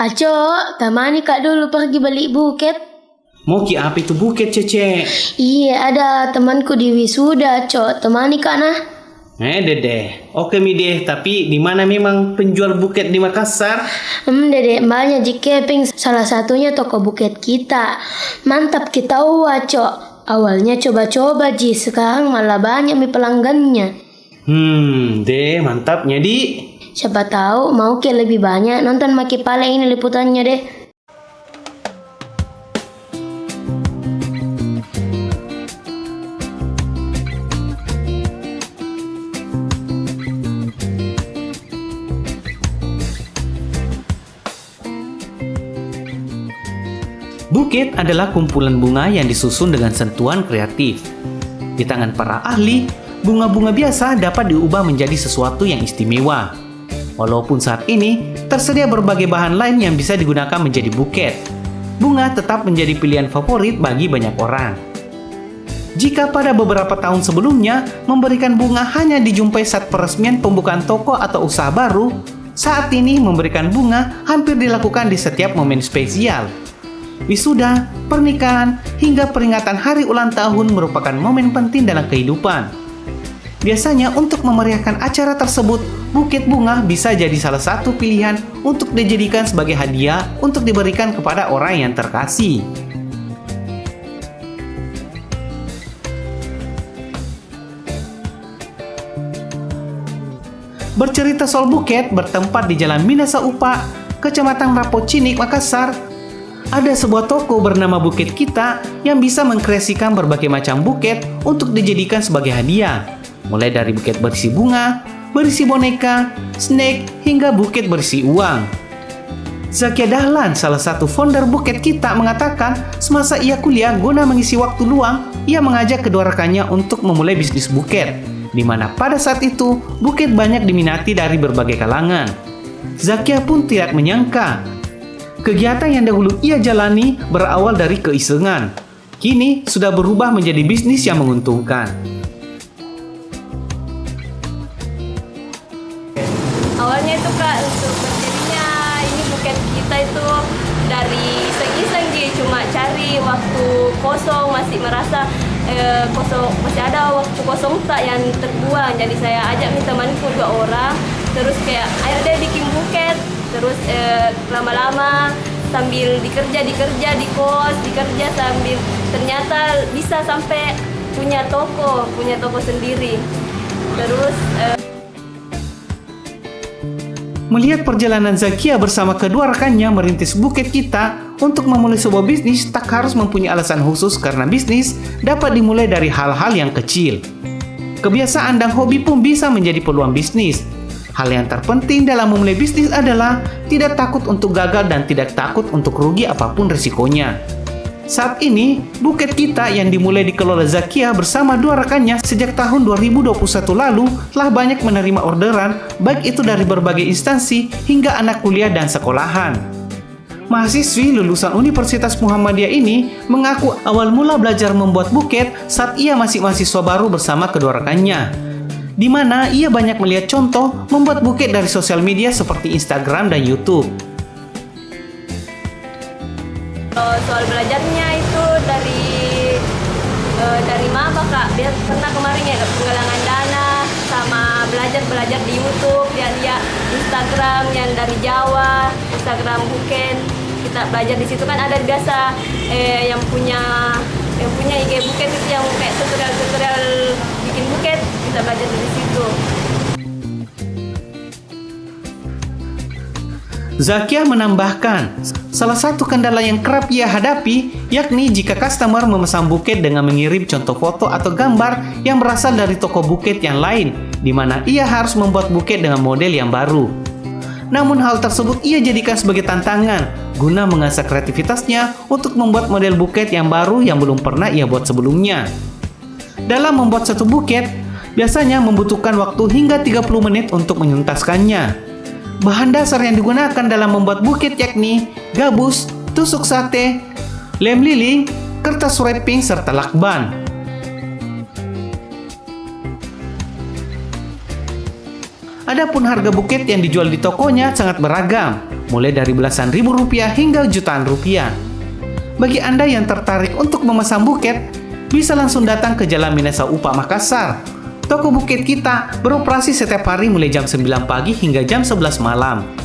Aco, temani kak dulu pergi balik buket. Mau ki apa itu buket, Cece? Iya, ada temanku di wisuda, Cok. Temani kak nah. Dede. Oke mi deh, tapi di mana memang penjual buket di Makassar? Dedek banyak di keping, salah satunya toko buket kita. Mantap kita Cok. Awalnya coba-coba Ji, sekarang malah banyak mi pelanggannya. Deh mantapnya di. Siapa tahu mau ke lebih banyak nonton Maki Pale ini liputannya deh. Buket adalah kumpulan bunga yang disusun dengan sentuhan kreatif. Di tangan para ahli, bunga-bunga biasa dapat diubah menjadi sesuatu yang istimewa. Walaupun saat ini tersedia berbagai bahan lain yang bisa digunakan menjadi buket, bunga tetap menjadi pilihan favorit bagi banyak orang. Jika pada beberapa tahun sebelumnya memberikan bunga hanya dijumpai saat peresmian pembukaan toko atau usaha baru, saat ini memberikan bunga hampir dilakukan di setiap momen spesial. Wisuda, pernikahan, hingga peringatan hari ulang tahun merupakan momen penting dalam kehidupan. Biasanya untuk memeriahkan acara tersebut, buket bunga bisa jadi salah satu pilihan untuk dijadikan sebagai hadiah untuk diberikan kepada orang yang terkasih. Bercerita soal buket bertempat di Jalan Minasa Upa, Kecamatan Rapocinik, Makassar. Ada sebuah toko bernama Buket Kita yang bisa mengkreasikan berbagai macam buket untuk dijadikan sebagai hadiah. Mulai dari buket berisi bunga, berisi boneka, snack, hingga buket berisi uang. Zakia Dahlan, salah satu founder Buket Kita, mengatakan semasa ia kuliah guna mengisi waktu luang, ia mengajak kedua rekannya untuk memulai bisnis buket, di mana pada saat itu buket banyak diminati dari berbagai kalangan. Zakia pun tidak menyangka kegiatan yang dahulu ia jalani berawal dari keisengan, kini sudah berubah menjadi bisnis yang menguntungkan. Awalnya itu Kak, untuk berdirinya ini buket kita itu dari iseng-iseng dia cuma cari waktu kosong, masih merasa kosong, masih ada waktu kosong tak yang terbuang. Jadi saya ajak nih temanku 2 orang, terus kayak ayo deh bikin buket. Terus lama-lama sambil dikerja di kos, dikerja sambil ternyata bisa sampai punya toko sendiri. Terus Melihat perjalanan Zakia bersama kedua rekannya merintis Buket Kita untuk memulai sebuah bisnis tak harus mempunyai alasan khusus karena bisnis dapat dimulai dari hal-hal yang kecil. Kebiasaan dan hobi pun bisa menjadi peluang bisnis. Hal yang terpenting dalam memulai bisnis adalah tidak takut untuk gagal dan tidak takut untuk rugi apapun risikonya. Saat ini, Buket Kita yang dimulai dikelola Zakia bersama 2 rekannya sejak tahun 2021 lalu telah banyak menerima orderan, baik itu dari berbagai instansi hingga anak kuliah dan sekolahan. Mahasiswi lulusan Universitas Muhammadiyah ini mengaku awal mula belajar membuat buket saat ia masih mahasiswa baru bersama kedua rekannya, di mana ia banyak melihat contoh membuat buket dari sosial media seperti Instagram dan YouTube. soal belajarnya itu dari maba Kak. Biar pernah kemarin ya penggalangan dana sama belajar di YouTube, lihat Instagram yang dari Jawa, Instagram buket. Kita belajar di situ kan ada biasa yang punya IG buket itu yang kayak tutorial bikin buket, kita belajar dari situ. Zakia menambahkan, salah satu kendala yang kerap ia hadapi yakni jika customer memesan buket dengan mengirim contoh foto atau gambar yang berasal dari toko buket yang lain, di mana ia harus membuat buket dengan model yang baru. Namun hal tersebut ia jadikan sebagai tantangan guna mengasah kreativitasnya untuk membuat model buket yang baru yang belum pernah ia buat sebelumnya. Dalam membuat satu buket, biasanya membutuhkan waktu hingga 30 menit untuk menyuntaskannya. Bahan dasar yang digunakan dalam membuat buket yakni gabus, tusuk sate, lem lilin, kertas wrapping, serta lakban. Adapun harga buket yang dijual di tokonya sangat beragam, mulai dari belasan ribu rupiah hingga jutaan rupiah. Bagi Anda yang tertarik untuk memesan buket, bisa langsung datang ke Jalan Minasa Upa, Makassar. Toko buket kita beroperasi setiap hari mulai jam 9 pagi hingga jam 11 malam.